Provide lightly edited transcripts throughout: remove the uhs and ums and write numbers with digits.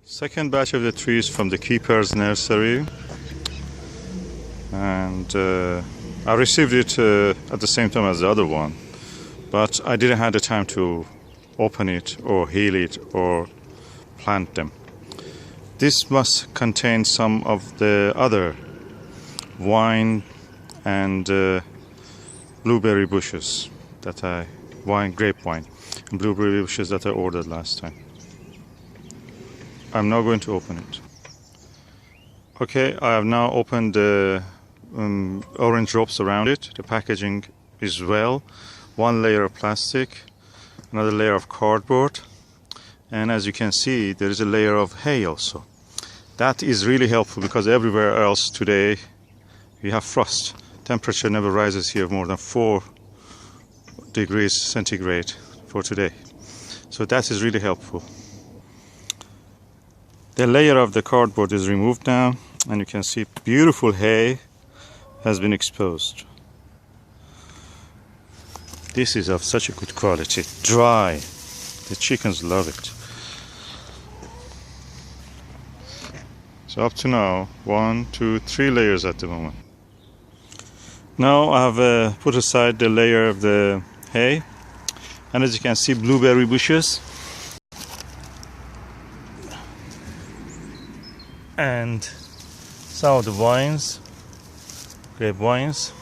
Second batch of the trees from the keeper's nursery, and I received it at the same time as the other one, but I didn't have the time to open it or heal it or plant them. This must contain some of the other wine and blueberry bushes that grape wine and blueberry bushes that I ordered last time. I'm now going to open it. Okay, I have now opened the orange ropes around it. The packaging is well. One layer of plastic, another layer of cardboard, and as you can see, there is a layer of hay also. That is really helpful because everywhere else today we have frost. Temperature never rises here more than 4 degrees centigrade for today. So that is really helpful. The layer of the cardboard is removed now, and you can see beautiful hay has been exposed. This is of such a good quality, dry. The chickens love it. So up to now, 1, 2, 3 layers at the moment. Now I have put aside the layer of the hay, and as you can see, blueberry bushes and some of the vines, grape vines,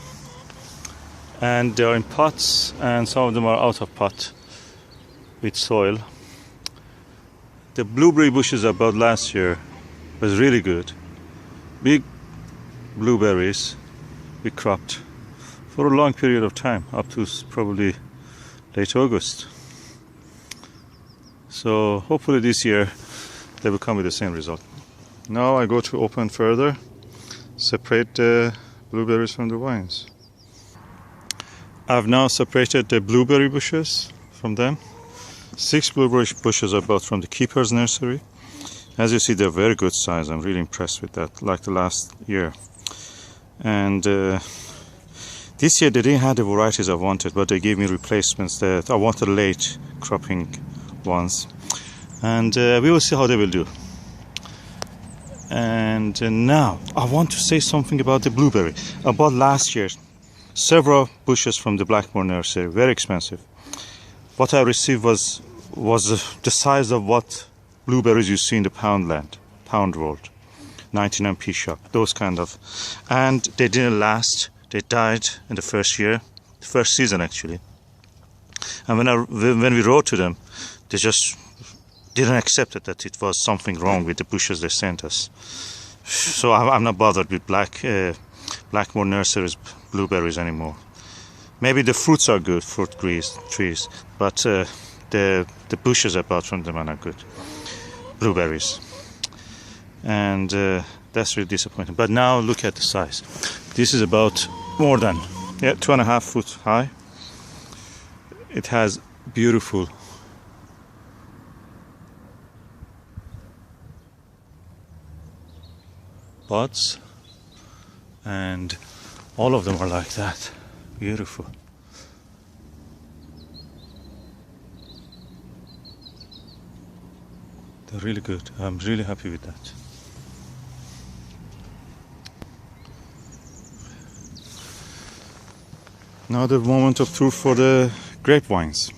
and they are in pots, and some of them are out of pot with soil. The blueberry bushes about last year was really good. Big blueberries we cropped for a long period of time, up to probably late August. So hopefully this year they will come with the same result. Now I go to open further, separate the blueberries from the vines. I've now separated the blueberry bushes from them. 6 blueberry bushes are bought from the keeper's nursery. As you see, they're very good size. I'm really impressed with that, like the last year. And this year they didn't have the varieties I wanted, but they gave me replacements that I wanted late cropping ones. And we will see how they will do. And now I want to say something about the blueberry. I bought last year several bushes from the Blackmore nursery, very expensive. What I received was the size of what blueberries you see in the pound world, 99p shop, those kind of. And they didn't last. They died in the first year, the first season actually. And when we wrote to them, they just didn't accept it, that it was something wrong with the bushes they sent us. So I'm not bothered with Blackmore nurseries blueberries anymore. Maybe the fruits are good, fruit trees, but the bushes I bought from them are not good. Blueberries. And that's really disappointing. But now look at the size. This is about more than 2.5 foot high. It has beautiful buds, and all of them are like that. Beautiful. They're really good. I'm really happy with that. Now the moment of truth for the grapevines.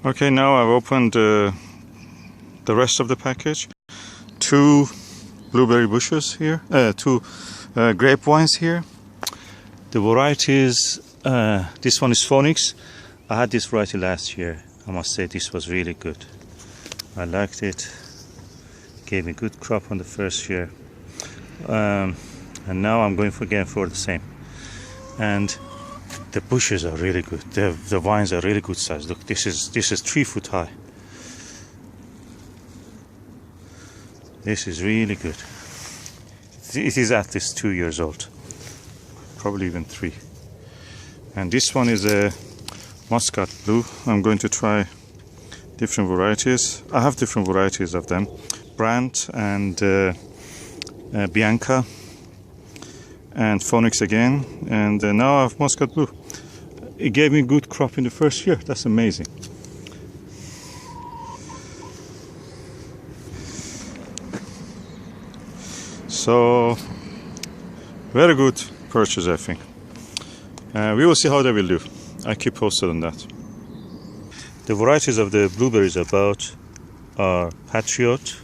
Okay, now I've opened the rest of the package. 2 blueberry bushes here, 2 grapevines here. The varieties, this one is Phoenix. I had this variety last year. I must say this was really good. I liked it. Gave me good crop on the first year. And now I'm going again for the same. And the bushes are really good. The vines are really good size. Look, this is 3 foot high. This is really good. It is at least 2 years old, probably even 3. And this one is a Muscat blue. I'm going to try different varieties. I have different varieties of them, Brandt and Bianca and Phoenix again, and now I have Muscat blue. It gave me good crop in the first year. That's amazing. So very good purchase, I think. We will see how they will do. I keep posted on that. The varieties of the blueberries about are Patriot,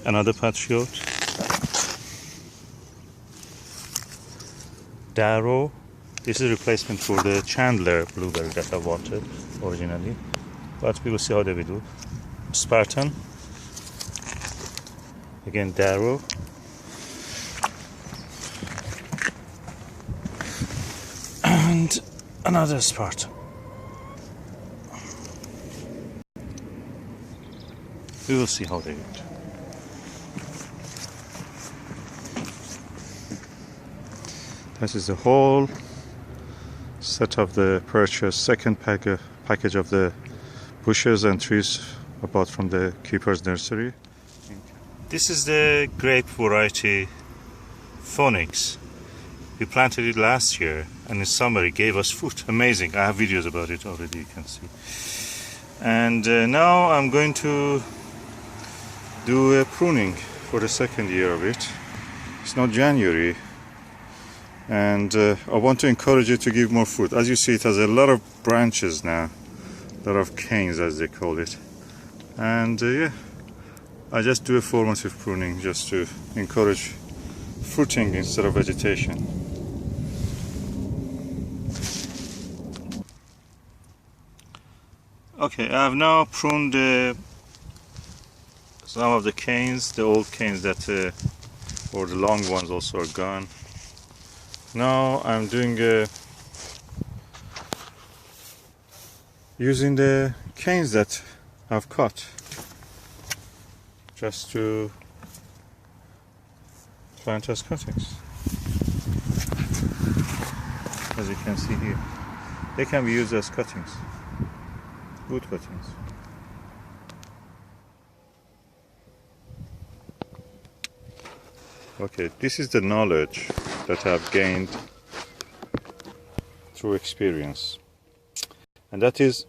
another Patriot, Darrow. This is a replacement for the Chandler blueberry that I wanted originally, but we will see how they will do. Spartan, again Darrow, and another Spartan. We will see how they do. This is the whole set of the purchase, second package of the bushes and trees I bought from the Keeper's Nursery. This is the grape variety Phoenix. We planted it last year and in summer it gave us fruit. Amazing. I have videos about it already, you can see. And now I'm going to do a pruning for the second year of it. It's now January, and I want to encourage it to give more fruit. As you see, it has a lot of branches now, a lot of canes as they call it. And yeah, I just do a formative pruning just to encourage fruiting instead of vegetation. Okay, I have now pruned some of the canes, the old canes that, or the long ones also are gone. Now I'm doing using the canes that I've cut just to plant as cuttings. As you can see here, they can be used as cuttings, wood cuttings. Okay, this is the knowledge that I've gained through experience, and that is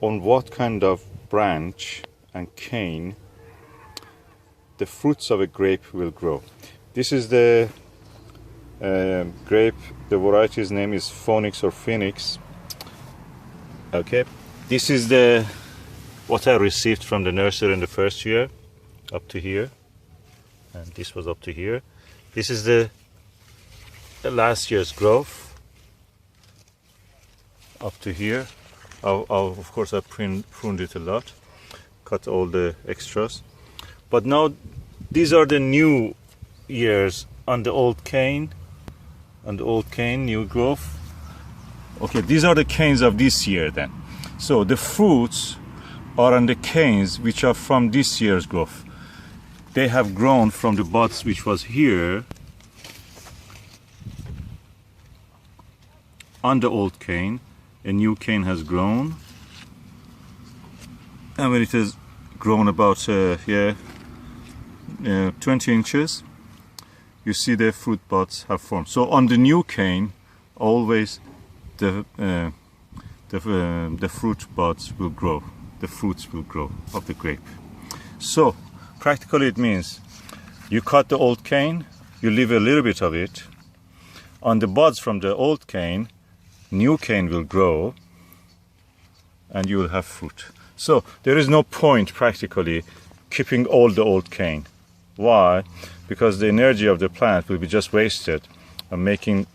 on what kind of branch and cane the fruits of a grape will grow. This is the grape, the variety's name is Phoenix or Phoenix. Okay, this is the what I received from the nursery in the first year, up to here, and this was up to here. This is the last year's growth, up to here. Of course I pruned it a lot, cut all the extras, but now these are the new years on the old cane, new growth. Okay, these are the canes of this year then. So the fruits are on the canes which are from this year's growth. They have grown from the buds which was here on the old cane. A new cane has grown, and when it has grown about 20 inches, you see the fruit buds have formed. So on the new cane, always the fruit buds will grow, the fruits will grow of the grape. So practically it means you cut the old cane, you leave a little bit of it. On the buds from the old cane, new cane will grow and you will have fruit. So there is no point practically keeping all the old cane. Why? Because the energy of the plant will be just wasted on making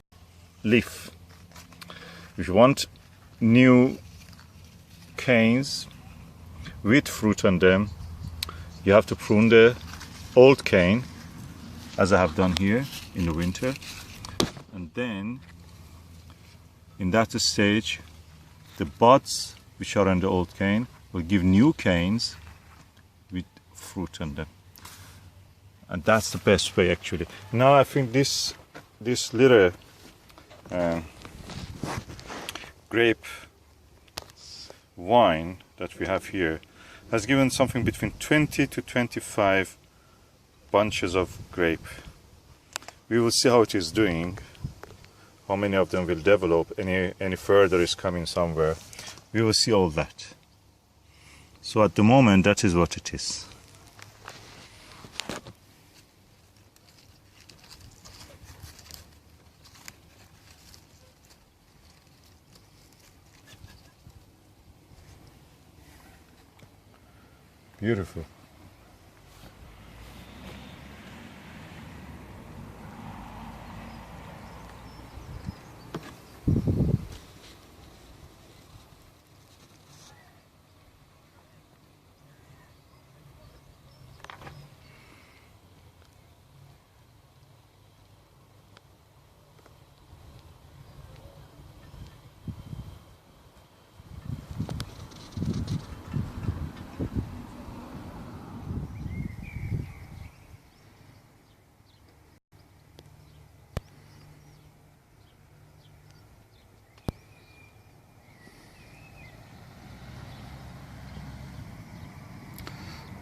leaf. If you want new canes with fruit on them, you have to prune the old cane, as I have done here in the winter, and then in that stage the buds which are on the old cane will give new canes with fruit on them, and that's the best way actually. Now I think this little grape wine that we have here has given something between 20 to 25 bunches of grape. We will see how it is doing, how many of them will develop, any further is coming somewhere. We will see all that. So at the moment, that is what it is. Beautiful.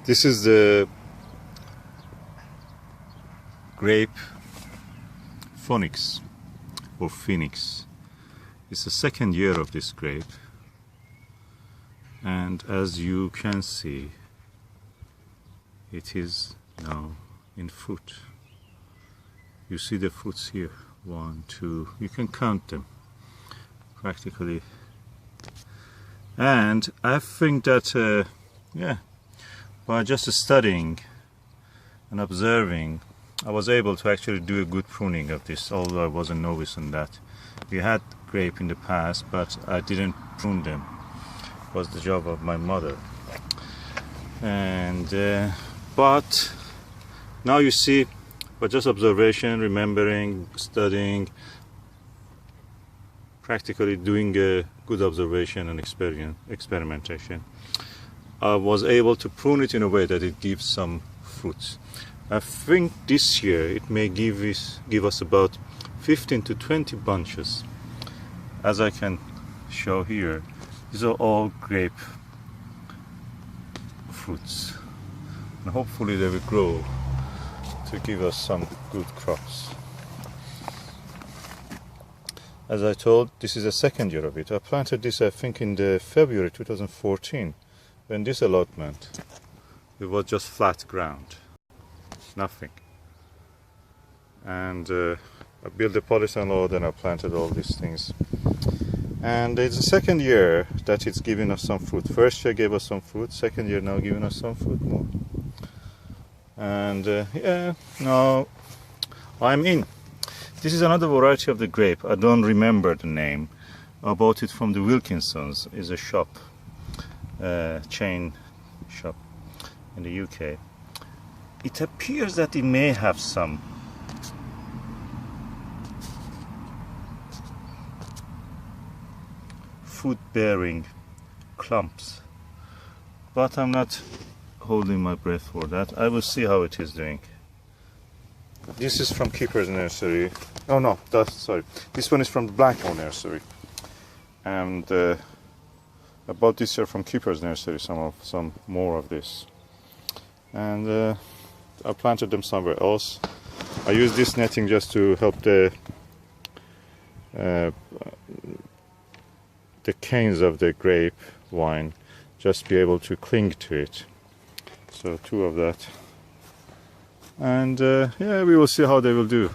This is the grape Phoenix or Phoenix. It's the second year of this grape, and as you can see, it is now in fruit. You see the fruits here, 1, 2, you can count them practically. And I think that by just studying and observing, I was able to actually do a good pruning of this, although I was a novice in that. We had grape in the past, but I didn't prune them. It was the job of my mother. And but now you see, by just observation, remembering, studying, practically doing a good observation and experimentation, I was able to prune it in a way that it gives some fruits. I think this year it may give us about 15 to 20 bunches. As I can show here, these are all grape fruits, and hopefully they will grow to give us some good crops. As I told, this is the second year of it. I planted this, I think, in the February 2014. When this allotment, it was just flat ground, nothing. And I built a polystyrene load and I planted all these things. And it's the second year that it's giving us some fruit. First year gave us some fruit, second year now giving us some fruit more. And now I'm in. This is another variety of the grape. I don't remember the name. I bought it from the Wilkinsons. It's a shop. Chain shop in the UK. It appears that it may have some fruit-bearing clumps, but I'm not holding my breath for that. I will see how it is doing. This is from Keeper's Nursery. Oh no, sorry. This one is from the Blackmore Nursery, and I bought this year from Keeper's Nursery, some more of this, and I planted them somewhere else. I use this netting just to help the canes of the grape vine just be able to cling to it. So 2 of that, and yeah, we will see how they will do.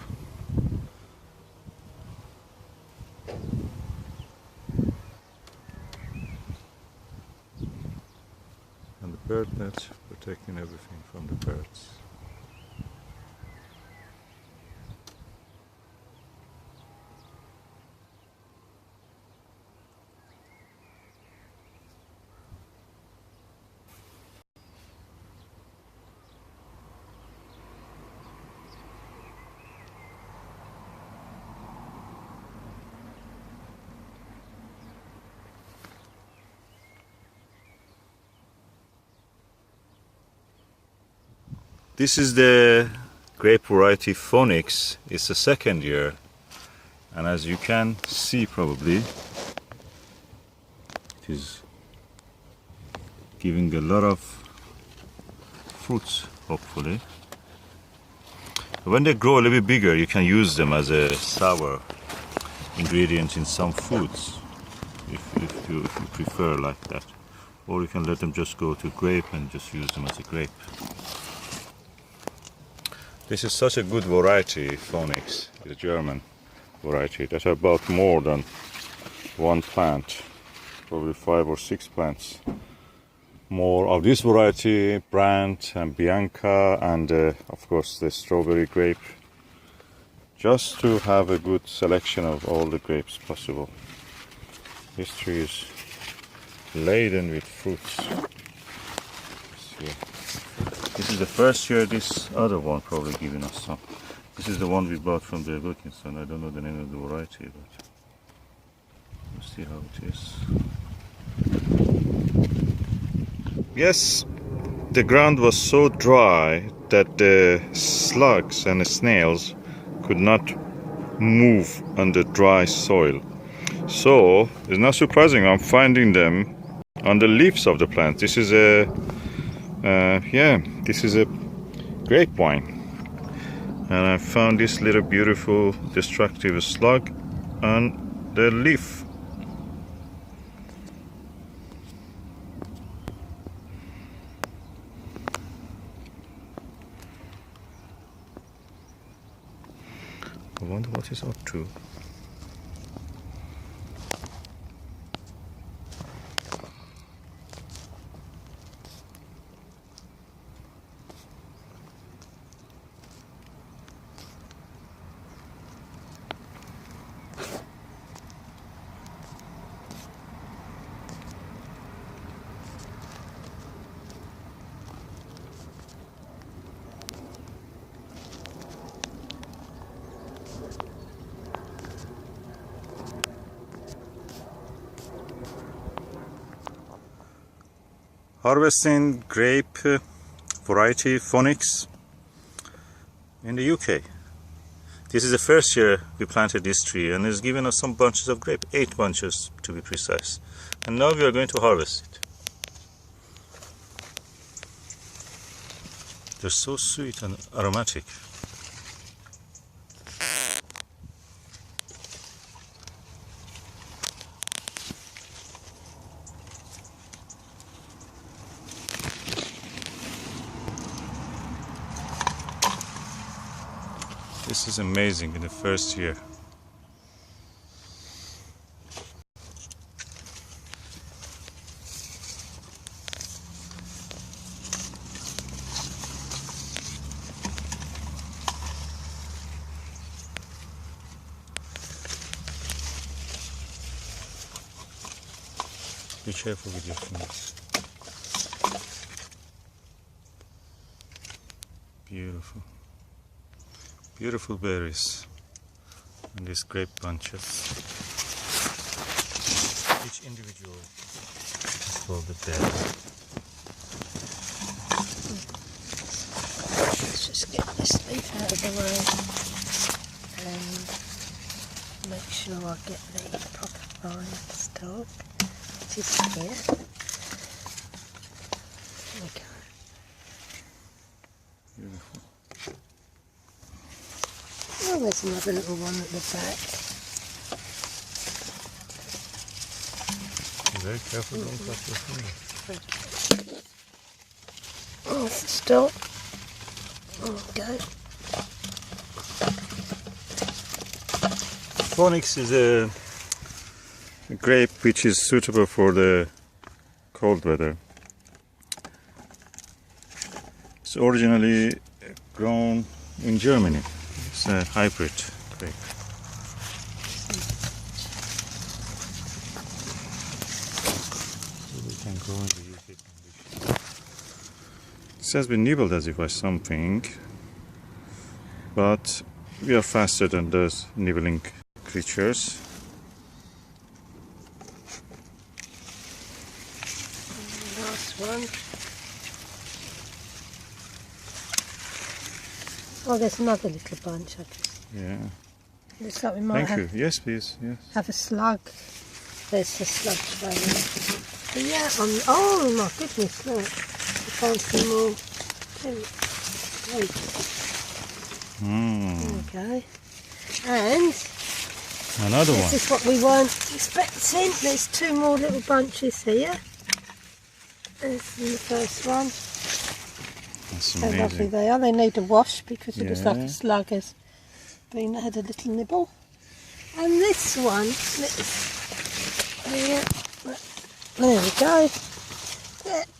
Bird net, protecting everything from the birds. This is the grape variety Phoenix. It's the second year, and as you can see probably, it is giving a lot of fruits, hopefully. When they grow a little bit bigger, you can use them as a sour ingredient in some foods, if you prefer like that. Or you can let them just go to grape and just use them as a grape. This is such a good variety, Phoenix, the German variety, that I bought more than one plant, probably 5 or 6 plants more of this variety, Brandt and Bianca, and of course the strawberry grape, just to have a good selection of all the grapes possible. This tree is laden with fruits. This is the first year this other one probably giving us some. This is the one we bought from the Wilkinson. I don't know the name of the variety, but we'll see how it is. Yes, the ground was so dry that the slugs and the snails could not move on the dry soil. So it's not surprising I'm finding them on the leaves of the plant. This is a this is a grapevine, and I found this little beautiful destructive slug on the leaf. I wonder what it's up to. Harvesting grape variety Phoenix in the UK. This is the first year we planted this tree, and it's given us some bunches of grape, 8 bunches to be precise. And now we are going to harvest it. They're so sweet and aromatic. This is amazing in the first year. Be careful with your fingers. Beautiful. Beautiful berries and these grape bunches. Each individual is called the bed. Let's just get this leaf out of the way and make sure I get the proper line of stock, which is here. There we go. Beautiful. Oh, there's another little one at the back. Be very careful, don't touch your finger. Oh, it's the stalk. There we go. Phoenix is a grape which is suitable for the cold weather. It's originally grown in Germany. It's a hybrid grape. So we can grow in the UK conditions. This has been nibbled as if by something, but we are faster than those nibbling creatures. Last one. Oh, there's another little bunch. Yeah. Looks like we might Thank you. Yes, please. Yes. have a slug. There's the slug trailer. But yeah, oh my goodness, look. I found some more. There we go. And Another one. this is what we weren't expecting. There's 2 more little bunches here. There's the first one. That's How lovely amazing. they are. They need a wash because it looks like Yeah. a slug has had a little nibble. And this one, there we go.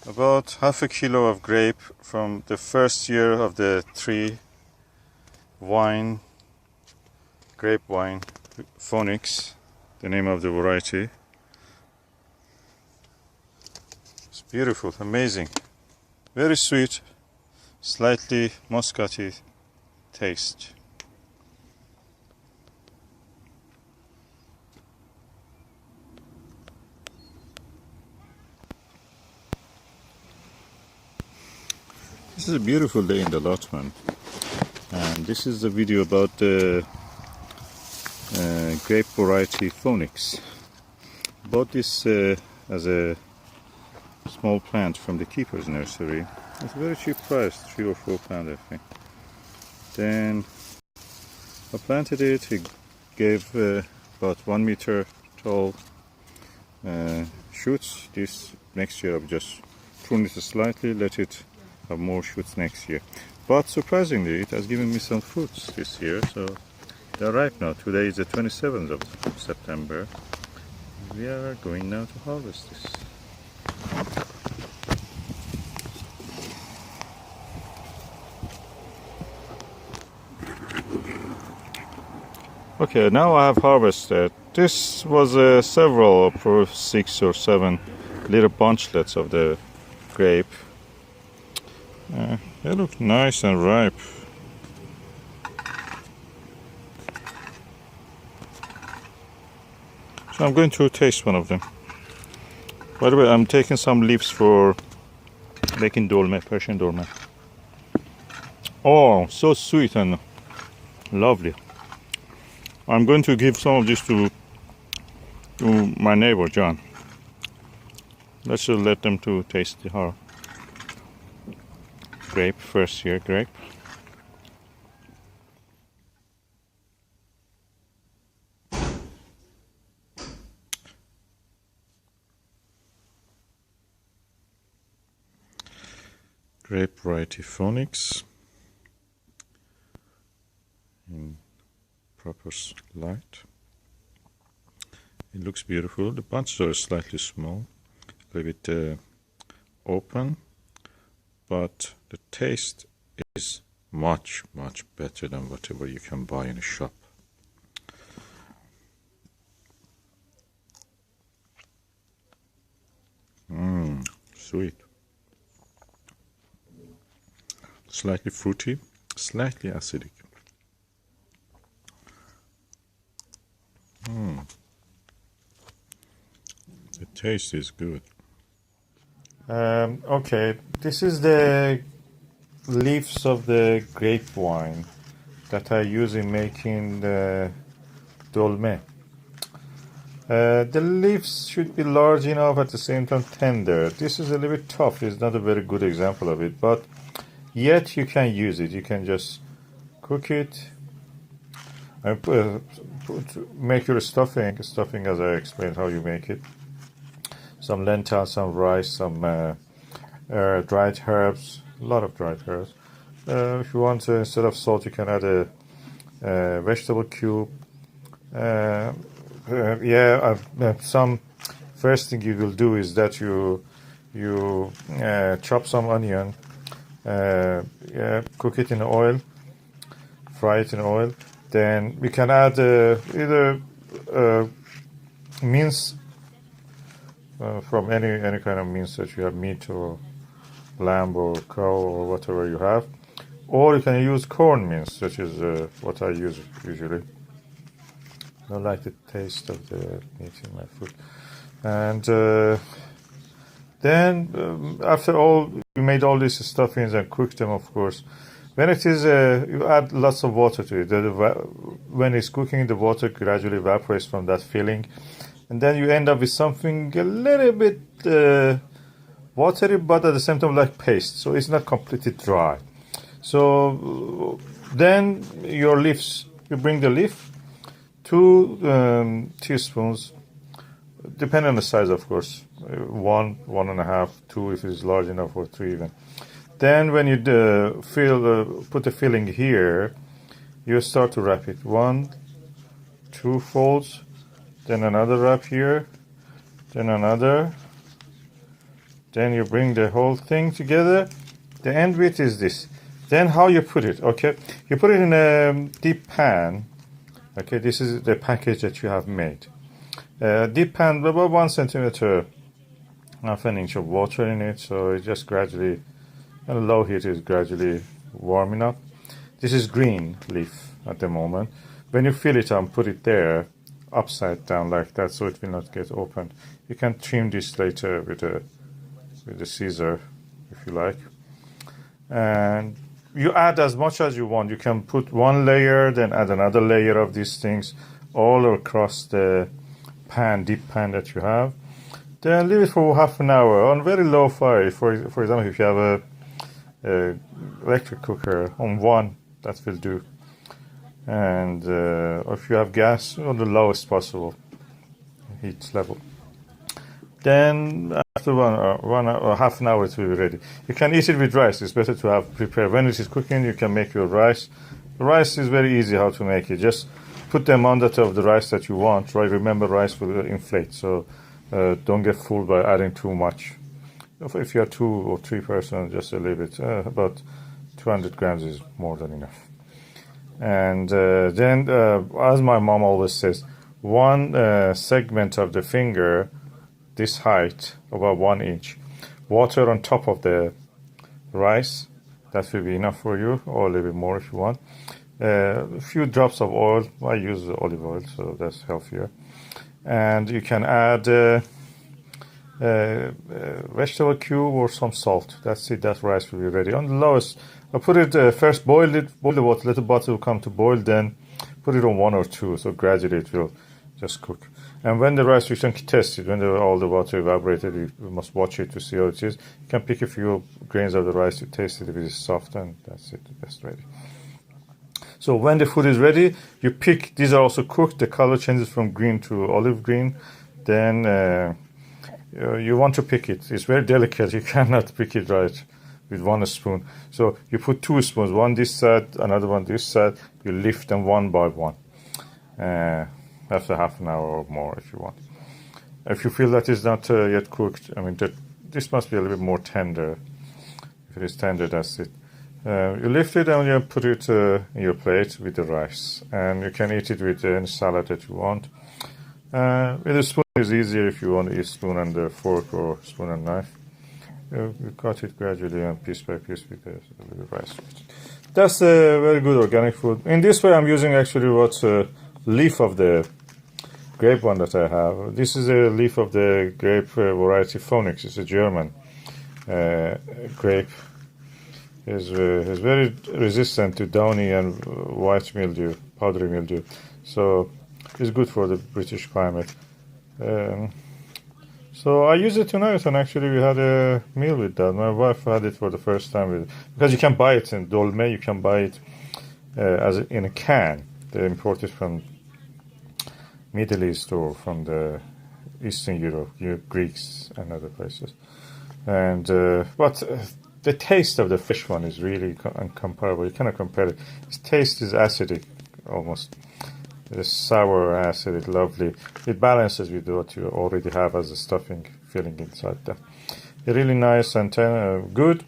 About half a kilo of grape from the first year of the tree wine, grape wine, Phoenix, the name of the variety. It's beautiful, amazing, very sweet, slightly muscatty taste. This is a beautiful day in the allotment, and this is the video about the grape variety Phoenix. Bought this as a small plant from the keeper's nursery. It's a very cheap price, £3 or £4 I think. Then I planted it. It gave about 1 meter tall shoots. This next year I've just pruned it slightly, let it have more shoots next year. But surprisingly, it has given me some fruits this year, so they're ripe now. Today is the 27th of September. We are going now to harvest this. Okay, now I have harvested. This was several, probably 6 or 7 little bunchlets of the grape. They look nice and ripe. So I'm going to taste one of them. By the way, I'm taking some leaves for making dolma, Persian dolma. Oh, so sweet and lovely. I'm going to give some of this to my neighbor, John. Let's just let them to taste the grape, first year grape. Grape variety Phoenix in proper light. It looks beautiful. The bunches are slightly small, a little bit open, but the taste is much better than whatever you can buy in a shop. Sweet. Slightly fruity, slightly acidic. The taste is good. Okay, this is the leaves of the grape wine that I use in making the dolme. The leaves should be large enough, at the same time tender. This is a little bit tough. It's not a very good example of it, but yet you can use it. You can just cook it and make your stuffing as I explained how you make it. Some lentils, some rice, some dried herbs, a lot of dried herbs. If you want, instead of salt, you can add a vegetable cube. Some first thing you will do is that you chop some onion, cook it in oil, fry it in oil. Then we can add either mince from any kind of mince that you have, meat or lamb or cow or whatever you have, or you can use corn mince, which is what I use usually. I don't like the taste of the meat in my food. And then after all, you made all these stuffings and cooked them, of course. When it is, you add lots of water to it. When it's cooking, the water gradually evaporates from that filling. And then you end up with something a little bit watery, but at the same time like paste. So it's not completely dry. So then your leaves, you bring the leaf, 2 teaspoons, depending on the size, of course, 1, 1.5, 2 if it's large enough, or 3 even. Then when you put the filling here, you start to wrap it. 1, 2 folds, then another wrap here, then another, Then you bring the whole thing together. The end bit is this. Then how you put it, okay? You put it in a deep pan. Okay, this is the package that you have made. Deep pan, about 1 centimeter, half an inch of water in it. So it just gradually, and low heat is gradually warming up. This is green leaf at the moment. When you fill it up, put it there, upside down like that, so it will not get opened. You can trim this later with a scissor, if you like. And you add as much as you want. You can put one layer, then add another layer of these things all across the pan, deep pan that you have. Then leave it for half an hour on very low fire. For example, if you have a electric cooker on 1, that will do. And if you have gas, on the lowest possible heat level. Then after one or half an hour it will be ready. You can eat it with rice. It's better to have prepared. When it is cooking, you can make your rice. The rice is very easy how to make it. Just put the amount of the rice that you want. Right? Remember, rice will inflate, so don't get fooled by adding too much. If you are 2 or 3 persons, just a little bit. About 200 grams is more than enough. And then, as my mom always says, 1 segment of the finger, this height, about 1 inch, water on top of the rice, that will be enough for you, or a little bit more if you want. A few drops of oil. I use olive oil, so that's healthier. And you can add vegetable cube or some salt. That's it. That rice will be ready. On the lowest, I put it first. Boil the water. Let the water will come to boil. Then put it on 1 or 2. So gradually it will just cook. And when the rice, you can test it. When all the water evaporated, you must watch it to see how it is. You can pick a few grains of the rice to taste it if it is soft, and that's it. That's ready. So when the food is ready, you pick. These are also cooked. The color changes from green to olive green. Then you want to pick it. It's very delicate. You cannot pick it right with 1 spoon. So you put 2 spoons, one this side, another one this side. You lift them one by one. After half an hour or more, if you want. If you feel that it's not yet cooked, I mean, this must be a little bit more tender. If it is tender, that's it. You lift it and you put it in your plate with the rice. And you can eat it with any salad that you want. With a spoon is easier if you want to eat spoon and a fork or spoon and knife. You cut it gradually and piece by piece with the rice. That's a very good organic food. In this way, I'm using actually what's a leaf of the grape one that I have. This is a leaf of the grape variety Phoenix. It's a German grape. Is very resistant to downy and white mildew, powdery mildew. So it's good for the British climate. So I use it tonight, and actually we had a meal with that. My wife had it for the first time because you can buy it in dolme. You can buy it in a can. They import it from Middle East or from the Eastern Europe, Greeks and other places. And but the taste of the fish one is really incomparable. You cannot compare it. Its taste is acidic, almost. It's sour, acidic, lovely. It balances with what you already have as a stuffing filling inside there. Really nice and good,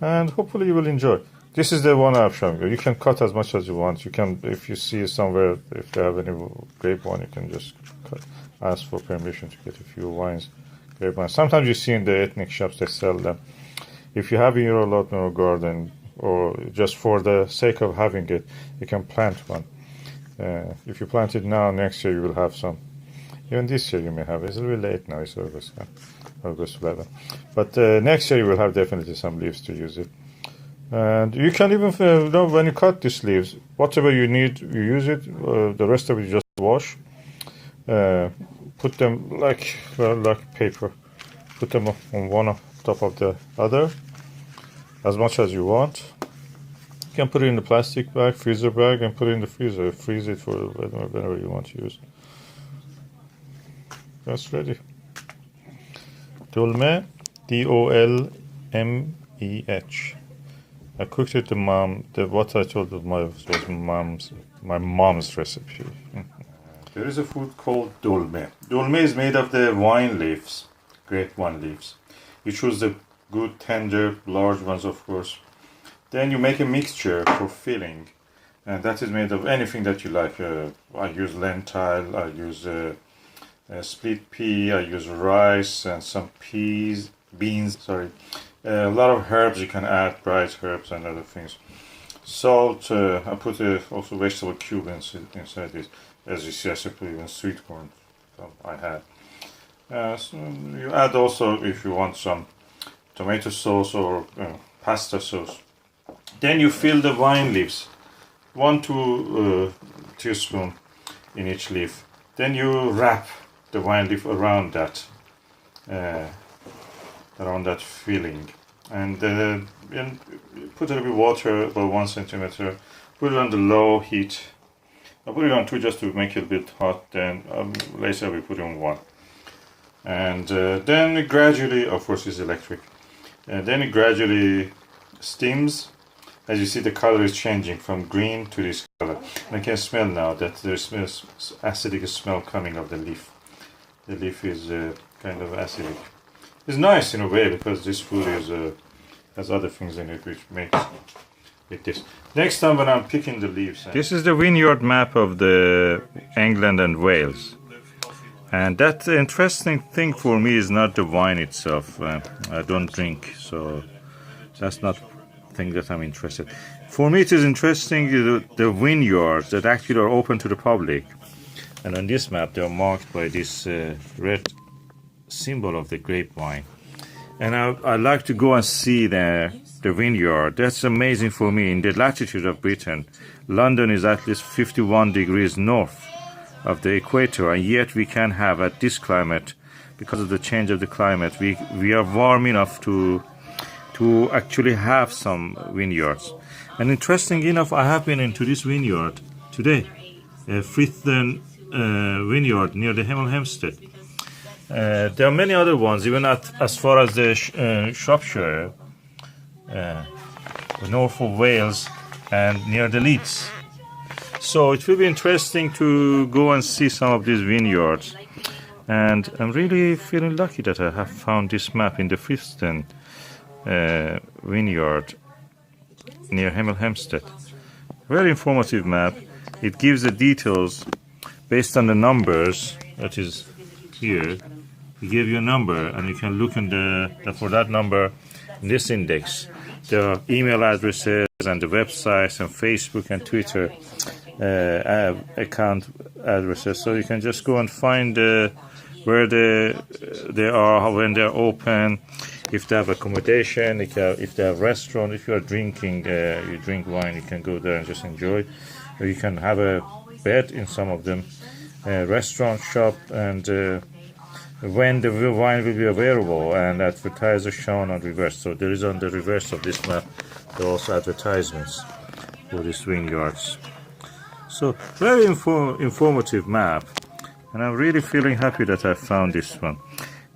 and hopefully you will enjoy. This is the one I've shown you. You can cut as much as you want. You can, if you see somewhere, if they have any grape wine, you can just ask for permission to get a few wines, grape wines. Sometimes you see in the ethnic shops they sell them. If you have in your allotment or garden, or just for the sake of having it, you can plant one. If you plant it now, next year you will have some. Even this year you may have. It's a little late now. It's August 11. But next year you will have definitely some leaves to use it. And you can even, when you cut these leaves, whatever you need, you use it. The rest of it you just wash. Put them like paper. Put them on one on top of the other, as much as you want. You can put it in the plastic bag, freezer bag, and put it in the freezer. Freeze it for whenever you want to use. That's ready. Dolme, Dolmeh. I cooked it. What I told was my mom's recipe. There is a food called dolme. Dolme is made of the wine leaves, grape wine leaves. You choose the good, tender, large ones, of course. Then you make a mixture for filling, and that is made of anything that you like. I use lentil, I use split pea, I use rice and some beans. Sorry, a lot of herbs you can add, dried herbs and other things. Salt. I put also vegetable cube inside this. As you see, I put even sweet corn. I had. So you add also if you want some tomato sauce or pasta sauce. Then you fill the wine leaves, 1-2 teaspoon in each leaf. Then you wrap the wine leaf around that filling, and put a little bit of water, about 1 centimeter. Put it on the low heat. I put it on 2 just to make it a bit hot. Then later we put it on 1, and then it gradually, of course, it's electric. And then it gradually steams. As you see, the color is changing from green to this color. And I can smell now that there's acidic smell coming of the leaf. The leaf is kind of acidic. It's nice in a way because this food has other things in it which makes it this. Next time when I'm picking the leaves. This is the vineyard map of the England and Wales. And that interesting thing for me is not the wine itself. I don't drink, so that's not the thing that I'm interested. For me, it is interesting the vineyards that actually are open to the public. And on this map, they are marked by this red symbol of the grapevine. And I like to go and see the vineyard. That's amazing for me. In the latitude of Britain, London is at least 51 degrees north of the equator, and yet we can have at this climate, because of the change of the climate, we are warm enough to actually have some vineyards. And interesting enough, I have been into this vineyard today, Frithden vineyard near the Hemel Hempstead. There are many other ones, even as far as the Shropshire, north of Wales, and near the Leeds. So it will be interesting to go and see some of these vineyards. And I'm really feeling lucky that I have found this map in the Frithden vineyard near Hemel Hempstead. Very informative map. It gives the details based on the numbers that is here. We give you a number, and you can look for that number in this index. There are email addresses and the websites and Facebook and Twitter account addresses, so you can just go and find where they are, when they're open, if they have accommodation, if they have restaurant. If you are drinking, you drink wine, you can go there and just enjoy. Or you can have a bed in some of them, restaurant, shop, and when the wine will be available, and advertisers shown on reverse. So there is on the reverse of this map, there are also advertisements for these vineyards. So very informative map, and I'm really feeling happy that I found this one.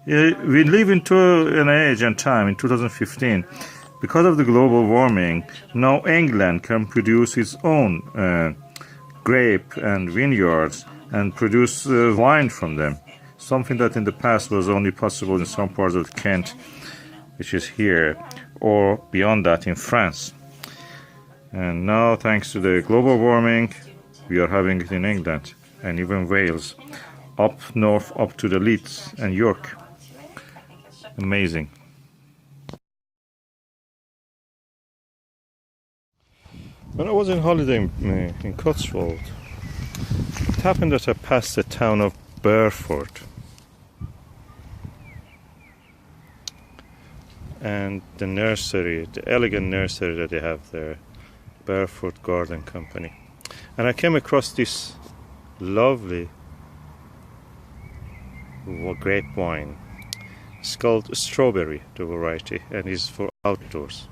We live into an age and time in 2015. Because of the global warming, now England can produce its own grape and vineyards and produce wine from them. Something that in the past was only possible in some parts of Kent, which is here, or beyond that in France. And now, thanks to the global warming, we are having it in England and even Wales, up north, up to the Leeds and York. Amazing. When I was on holiday in Cotswold, it happened that I passed the town of Burford. And the nursery, the elegant nursery that they have there, Burford Garden Company. And I came across this lovely grape wine. It's called Strawberry, the variety, and is for outdoors.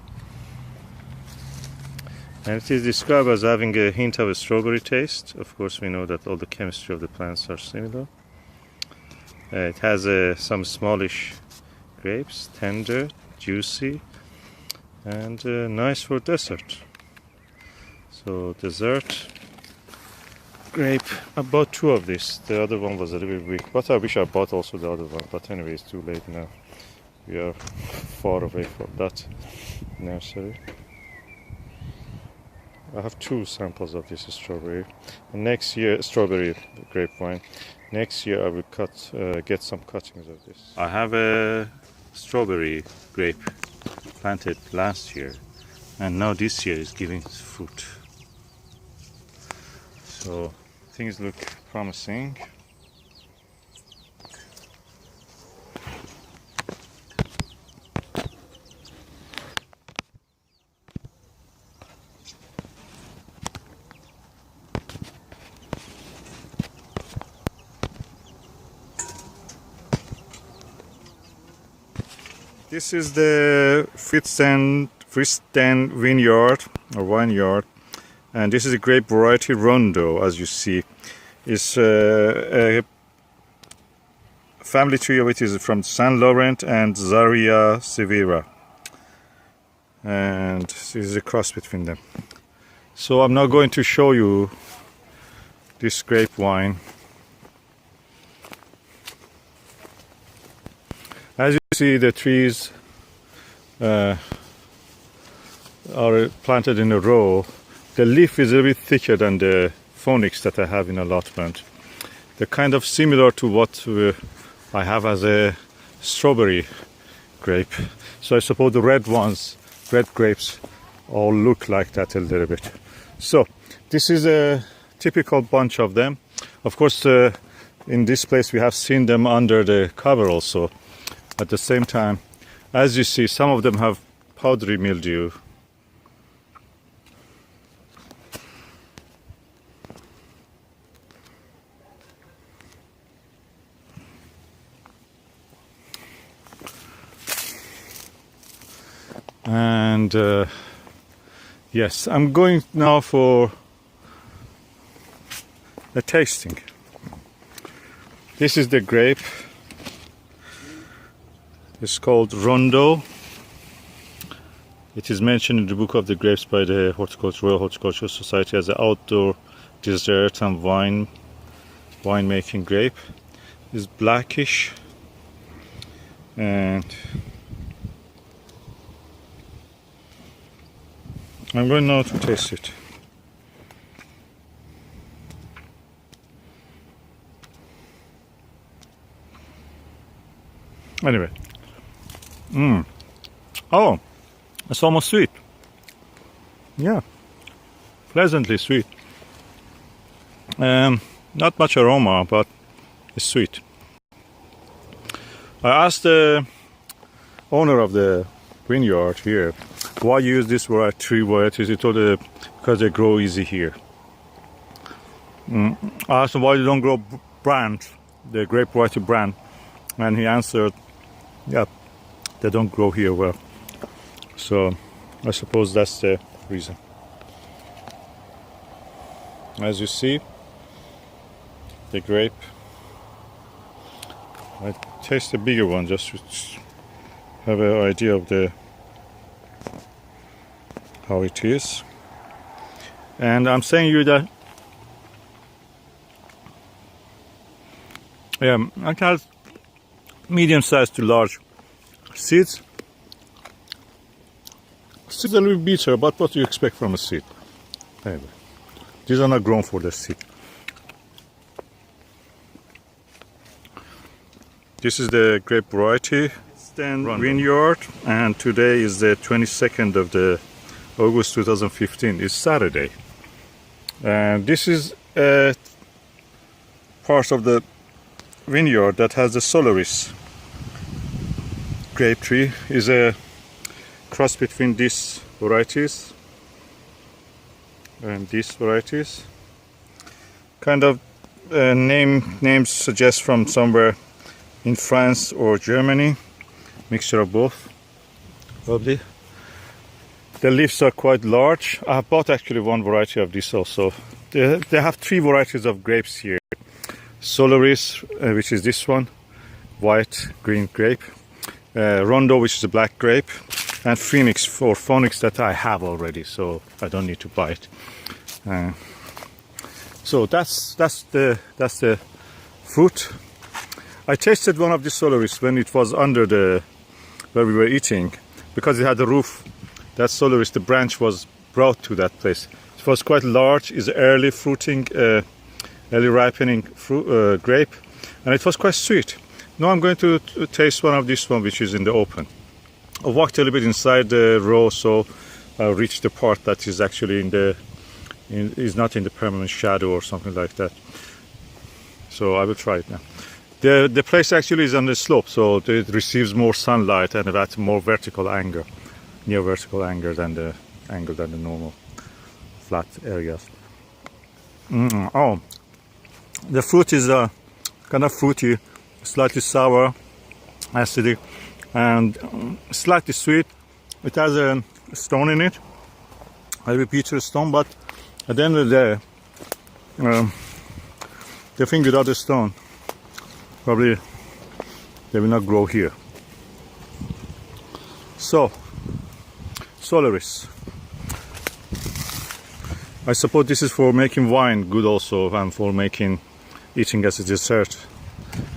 And it is described as having a hint of a strawberry taste. Of course, we know that all the chemistry of the plants are similar. It has some smallish grapes, tender, juicy, and nice for dessert. So dessert grape. I bought 2 of these. The other one was a little bit weak, but I wish I bought also the other one. But anyway, it's too late now. We are far away from that nursery. I have 2 samples of this strawberry. And next year, strawberry grapevine. Next year I will get some cuttings of this. I have a strawberry grape planted last year, and now this year is giving fruit. So things look promising. This is the Friston vineyard or vineyard, and this is a grape variety Rondo. As you see, it's a family tree of it is from Saint Laurent and Zaria Severa, and this is a cross between them. So I'm now going to show you this grape wine. As you see, the trees are planted in a row. The leaf is a bit thicker than the phonics that I have in allotment. They're kind of similar to what I have as a strawberry grape. So I suppose the red grapes, all look like that a little bit. So this is a typical bunch of them. Of course, in this place we have seen them under the cover also. At the same time, as you see, some of them have powdery mildew. And yes, I'm going now for a tasting. This is the grape. It's called Rondo. It is mentioned in the Book of the Grapes by the Royal Horticultural Society as an outdoor dessert and winemaking grape. It's blackish, and I'm going now to taste it. Anyway. Oh, it's almost sweet. Yeah, pleasantly sweet. Not much aroma, but it's sweet. I asked the owner of the vineyard here why you use this tree varieties. He told me because they grow easy here. I asked him why you don't grow brand, the grape variety brand, and he answered, yeah, they don't grow here well. So I suppose that's the reason. As you see, the grape, I taste a bigger one just to have an idea of how it is. And I'm saying you that it has medium-sized to large seeds. Seeds are a little bitter, but what do you expect from a seed? Anyway, these are not grown for the seed. This is the grape variety vineyard, and today is the 22nd of the August 2015. It's Saturday, and this is a part of the vineyard that has the Solaris grape tree. Is a cross between these varieties and these varieties. Kind of names suggest from somewhere in France or Germany, mixture of both, probably. The leaves are quite large. I have bought actually one variety of this also. They have 3 varieties of grapes here. Solaris, which is this one, white green grape. Rondo, which is a black grape, and Phoenix or Phonics that I have already, so I don't need to buy it. So that's the fruit. I tasted one of the Solaris when it was under the where we were eating, because it had a roof, that Solaris, the branch was brought to that place. It was quite large, is early fruiting, early ripening fruit, grape, and it was quite sweet. Now I'm going to taste one of this one, which is in the open. I walked a little bit inside the row, so I reached the part that is actually is not in the permanent shadow or something like that. So I will try it now. The place actually is on the slope, so it receives more sunlight and at more vertical angle, near vertical angle than the normal flat areas. Oh, the fruit is kind of fruity, slightly sour, acidic, and slightly sweet. It has a stone in it, maybe peach stone, but at the end of the day, the thing without the stone, probably they will not grow here. So, Solaris. I suppose this is for making wine good also, and for eating as a dessert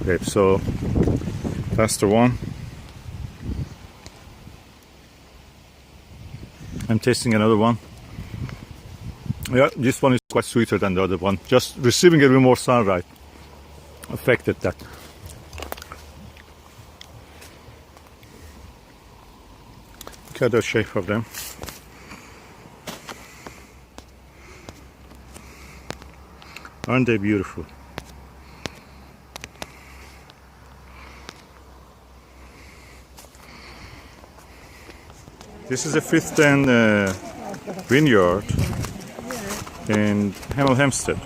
grape. So that's the one. I'm tasting another one. Yeah, this one is quite sweeter than the other one. Just receiving a little more sunlight affected that. Look at the shape of them. Aren't they beautiful? This is the Fifth and vineyard in Hemel Hempstead.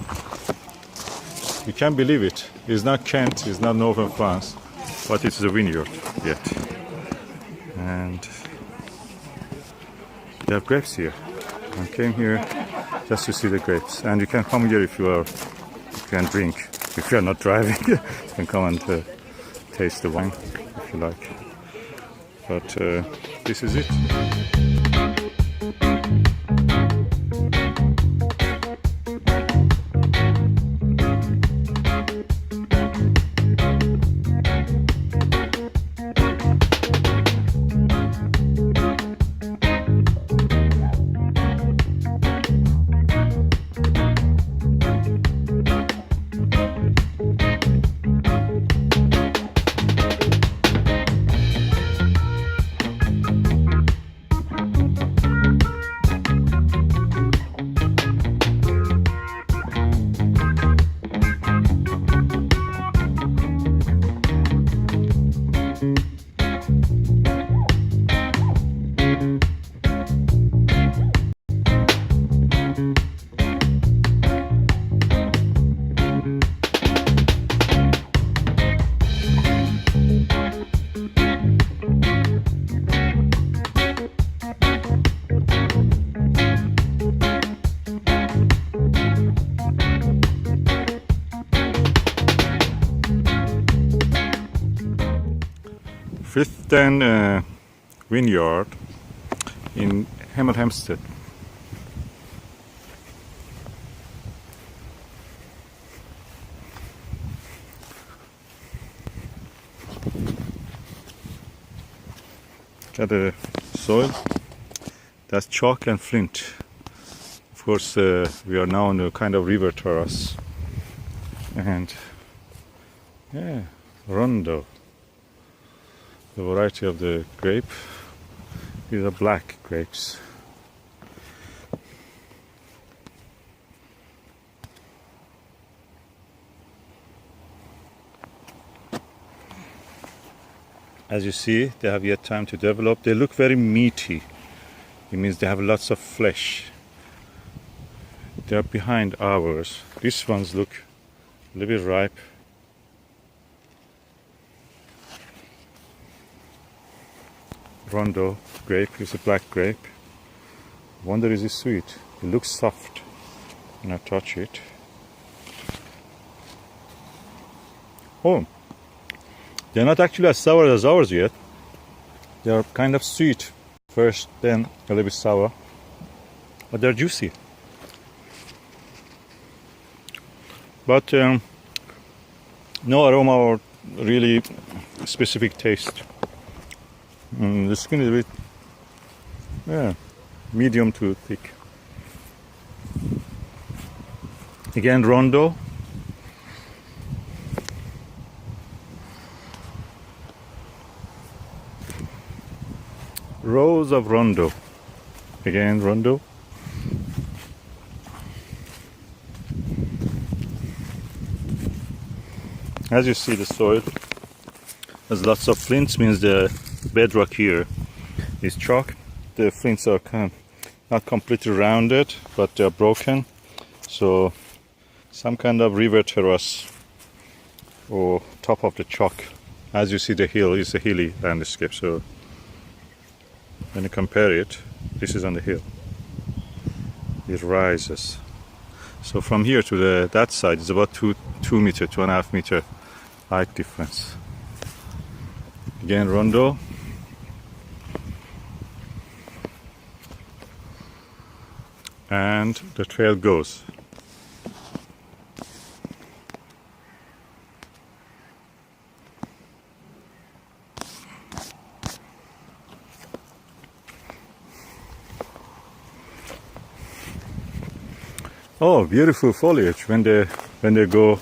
You can't believe it. It's not Kent, it's not northern France, but it's a vineyard yet. And they have grapes here. I came here just to see the grapes. And you can come here if you can drink. If you are not driving, you can come and taste the wine if you like. But this is it. Fifth and vineyard in Hemel Hempstead. Look at the soil. That's chalk and flint. Of course, we are now on a kind of river terrace, and yeah, Rondo. The variety of the grape. These are black grapes. As you see, they have yet time to develop. They look very meaty. It means they have lots of flesh. They are behind ours. These ones look a little bit ripe. Rondo grape is a black grape. Wonder is it sweet? It looks soft when I touch it. Oh, they're not actually as sour as ours yet. They are kind of sweet first, then a little bit sour, but they're juicy. But no aroma or really specific taste. The skin is a bit, yeah, medium to thick. Again, Rondo. Rows of Rondo. Again, Rondo. As you see, the soil has lots of flints, means the bedrock here is chalk. The flints are not completely rounded, but they're broken. So some kind of river terrace or top of the chalk. As you see, the hill is a hilly landscape. So when you compare it, this is on the hill. It rises. So from here to that side is about 2 meter, 2.5 meter height difference. Again, Rondo. And the trail goes. Oh, beautiful foliage when they go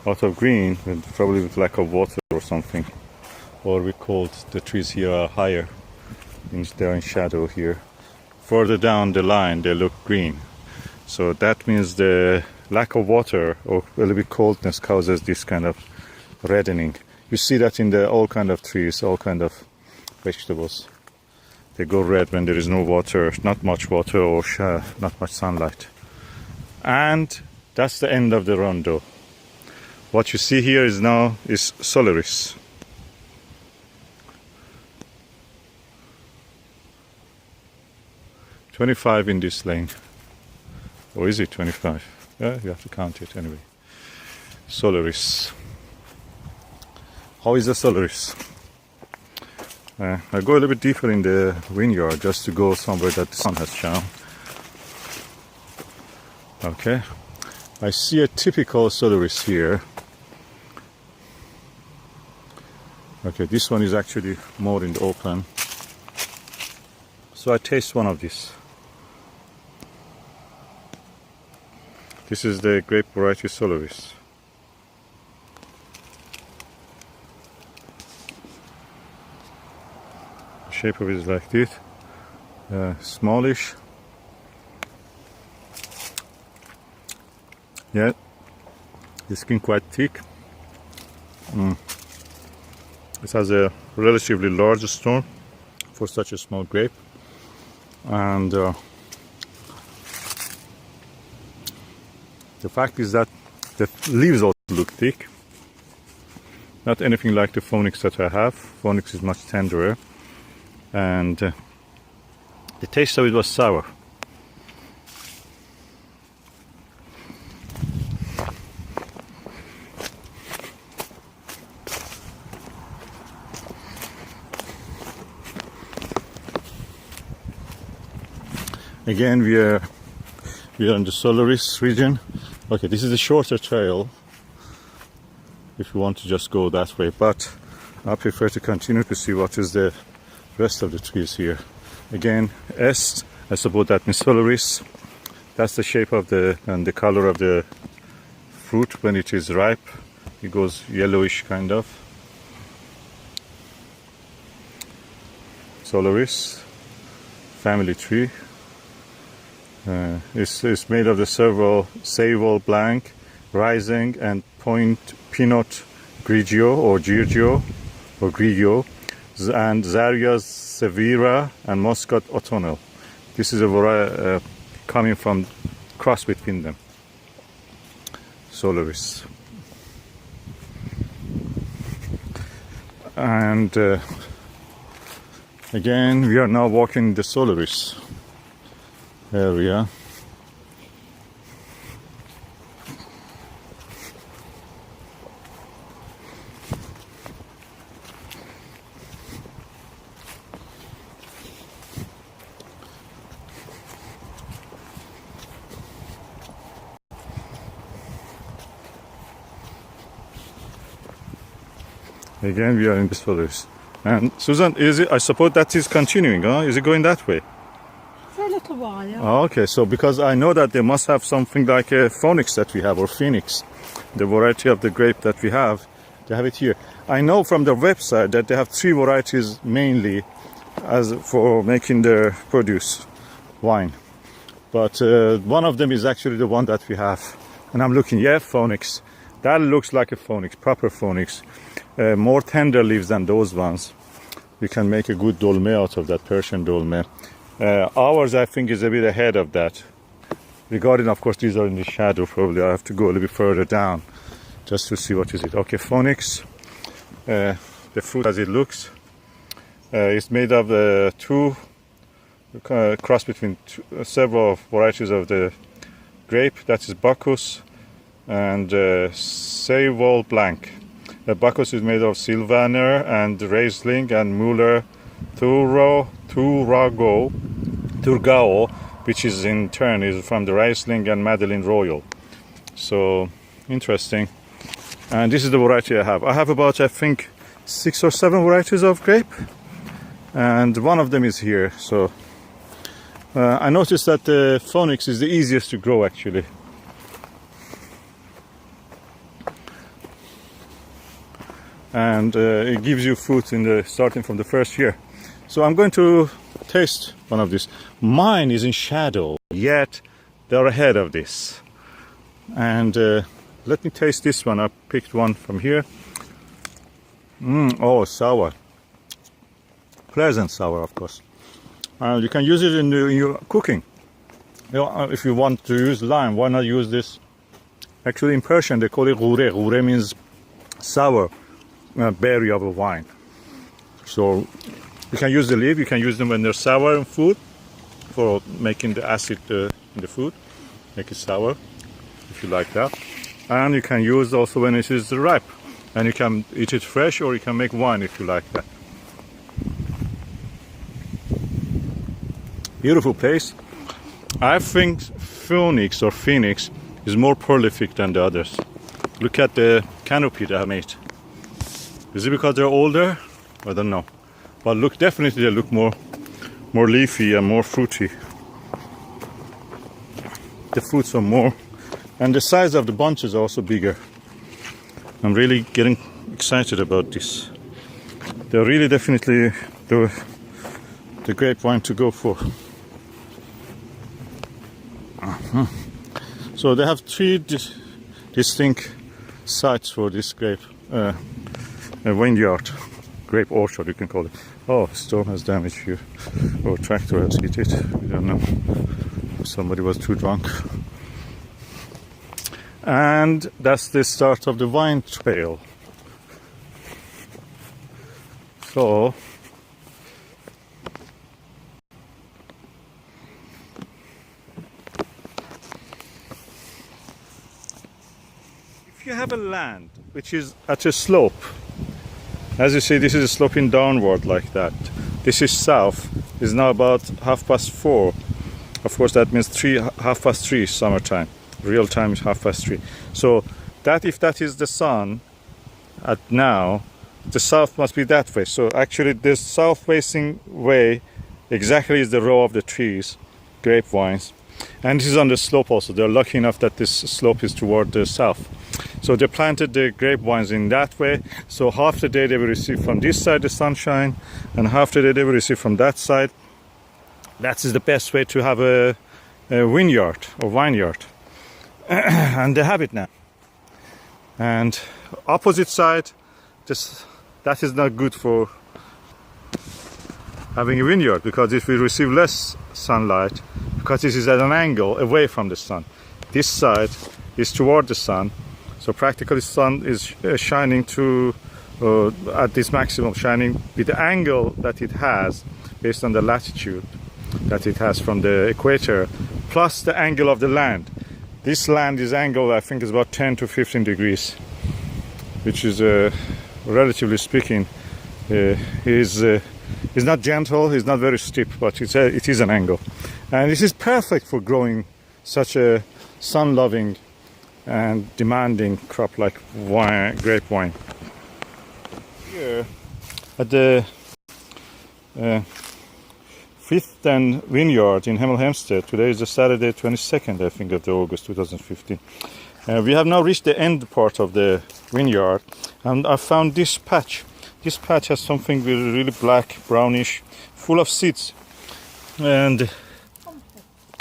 out of green, probably with lack of water or something, or we called the trees here are higher, means they're in shadow here. Further down the line, they look green. So that means the lack of water or a little bit coldness causes this kind of reddening. You see that in all kind of trees, all kind of vegetables. They go red when there is no water, not much water or not much sunlight. And that's the end of the Rondo. What you see here is Solaris. $25 in this lane. Or is it 25? Yeah, you have to count it anyway. Solaris. How is the Solaris? I go a little bit deeper in the vineyard just to go somewhere that the sun has shone. Okay. I see a typical Solaris here. Okay, this one is actually more in the open. So I taste one of these. This is the grape variety Solaris. The shape of it is like this, smallish. Yeah, the skin quite thick. It has a relatively large stone for such a small grape, and the fact is that the leaves also look thick. Not anything like the Phoenix that I have. Phoenix is much tenderer, and the taste of it was sour. Again, we are in the Solaris region. Okay, this is a shorter trail if you want to just go that way, but I prefer to continue to see what is the rest of the trees here. Again, I suppose that means Solaris. That's the shape of and the color of the fruit when it is ripe. It goes yellowish kind of. Solaris, family tree. It's made of the Seyval Blanc, Rising, and Pinot Grigio or Giorgio or Grigio, and Zaria Severa and Muscat Autumnal. This is a variety coming from cross between them. Solaris. And again, we are now walking the Solaris area. Again, we are in this forest. And Susan, is it? I suppose that is continuing, huh? Is it going that way? For a little while. Oh, okay, so because I know that they must have something like a Phoenix that we have, or Phoenix, the variety of the grape that we have, they have it here. I know from their website that they have 3 varieties mainly as for making their produce, wine. But one of them is actually the one that we have. And I'm looking, yeah, Phoenix. That looks like a Phoenix, proper Phoenix. More tender leaves than those ones. We can make a good dolme out of that, Persian dolme. Ours, I think, is a bit ahead of that. Regarding, of course, these are in the shadow. Probably I have to go a little bit further down just to see what is it. Okay, Phoenix. The fruit as it looks is made of two cross between several varieties of the grape. That is Bacchus and Seyval Blanc. Bacchus is made of Sylvaner and Riesling and Müller Thurgau, which is in turn is from the Riesling and Madeleine Royal. So interesting. And this is the variety I have. I have about, I think, 6 or 7 varieties of grape, and one of them is here. So I noticed that the Phoenix is the easiest to grow actually. And it gives you fruit in the starting from the first year. So I'm going to taste one of these. Mine is in shadow, yet they're ahead of this. And let me taste this one. I picked one from here. Oh, sour. Pleasant sour, of course. You can use it in your cooking. You know, if you want to use lime, why not use this? Actually, in Persian, they call it gure. Gure means sour berry of a wine. So you can use the leaf. You can use them when they're sour in food for making the acid in the food, make it sour, if you like that. And you can use also when it is ripe, and you can eat it fresh, or you can make wine if you like that. Beautiful place. I think Phoenix is more prolific than the others. Look at the canopy they have made. Is it because they're older? I don't know. But look, definitely they look more leafy and more fruity. The fruits are more, and the size of the bunches are also bigger. I'm really getting excited about this. They're really definitely the grape wine to go for. So they have 3 distinct sites for this grape vineyard, grape orchard you can call it. Oh, storm has damaged here, or tractor has hit it. We don't know. Somebody was too drunk. And that's the start of the wine trail. So if you have a land which is at a slope, as you see, this is sloping downward like that. This is south. It's now about 4:30. Of course, that means 3:30 summertime. Real time is 3:30. So that if that is the sun at now, the south must be that way. So actually, this south-facing way exactly is the row of the trees, grape vines, and this is on the slope also. They're lucky enough that this slope is toward the south. So they planted the grape vines in that way. So half the day they will receive from this side the sunshine, and half the day they will receive from that side. That is the best way to have a vineyard or vineyard. And they have it now. And opposite side, that is not good for having a vineyard, because if we receive less sunlight, because this is at an angle away from the sun. This side is toward the sun. So practically the sun is shining to at this maximum shining with the angle that it has based on the latitude that it has from the equator, plus the angle of the land. This land is angled, I think, is about 10 to 15 degrees, which is relatively speaking is not gentle, it's not very steep, but it is an angle. And this is perfect for growing such a sun-loving and demanding crop like wine, grape wine. Here at the Fifth and Vineyard in Hemel Hempstead. Today is the Saturday 22nd, I think, of the August 2015. We have now reached the end part of the vineyard, and I found this patch. This patch has something really black, brownish, full of seeds, and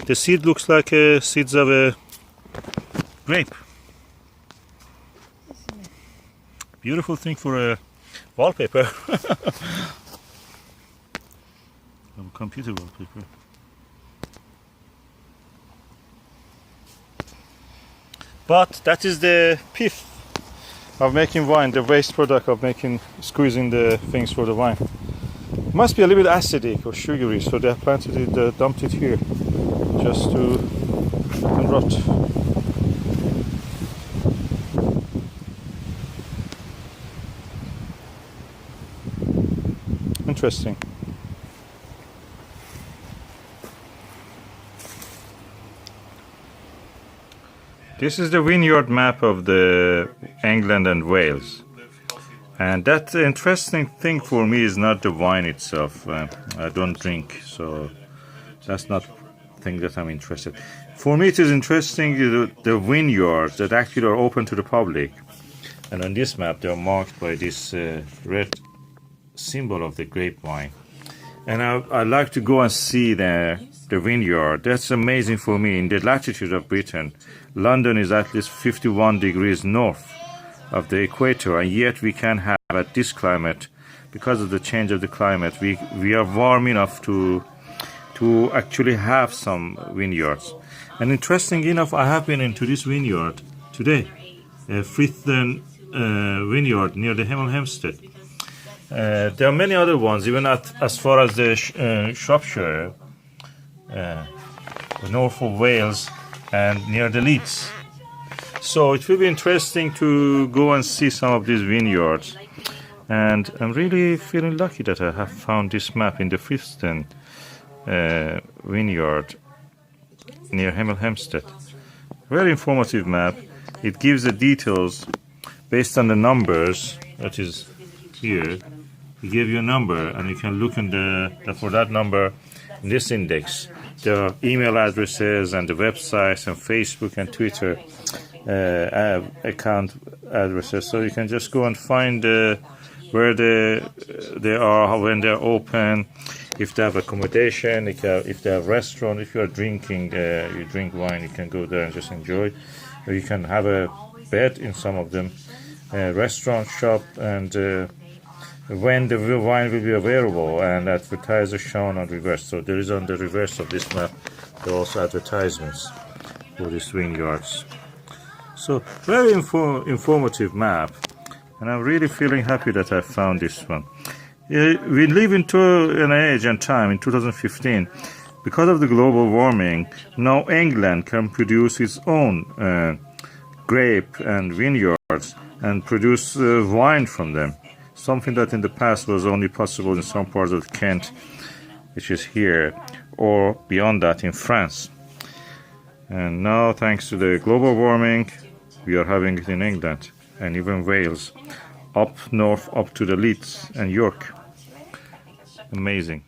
the seed looks like seeds of a grape. Beautiful thing for a wallpaper. Computer wallpaper. But that is the pith of making wine, the waste product of squeezing the things for the wine. It must be a little bit acidic or sugary, so they have planted it, dumped it here just to rot. Interesting. This is the vineyard map of the England and Wales. And that interesting thing for me is not the wine itself. I don't drink, so that's not the thing that I'm interested. For me it is interesting the vineyards that actually are open to the public. And on this map they are marked by this red symbol of the grapevine. And I like to go and see the vineyard. That's amazing for me. In the latitude of Britain, London is at least 51 degrees north of the equator, and yet we can have at this climate, because of the change of the climate, we are warm enough to actually have some vineyards. And interesting enough, I have been into this vineyard today, Frithden Vineyard near the Hemel Hempstead. There are many other ones, even as far as the Shropshire, north of Wales, and near the Leeds. So it will be interesting to go and see some of these vineyards. And I'm really feeling lucky that I have found this map in the Frithden Vineyard near Hemel Hempstead. Very informative map. It gives the details based on the numbers that is here. We give you a number, and you can look in for that number in this index. There are email addresses and the websites and Facebook and Twitter account addresses, so you can just go and find where they are, when they're open, if they have accommodation, if they have restaurant. If you are drinking, you drink wine, you can go there and just enjoy. Or you can have a bed in some of them, restaurant, shop, and when the wine will be available, and advertisers shown on reverse. So there is on the reverse of this map, there are also advertisements for these vineyards. So very informative map, and I'm really feeling happy that I found this one. We live into an age and time in 2015. Because of the global warming, now England can produce its own grape and vineyards and produce wine from them. Something that in the past was only possible in some parts of Kent, which is here, or beyond that in France. And now, thanks to the global warming, we are having it in England and even Wales, up north, up to the Leeds and York. Amazing.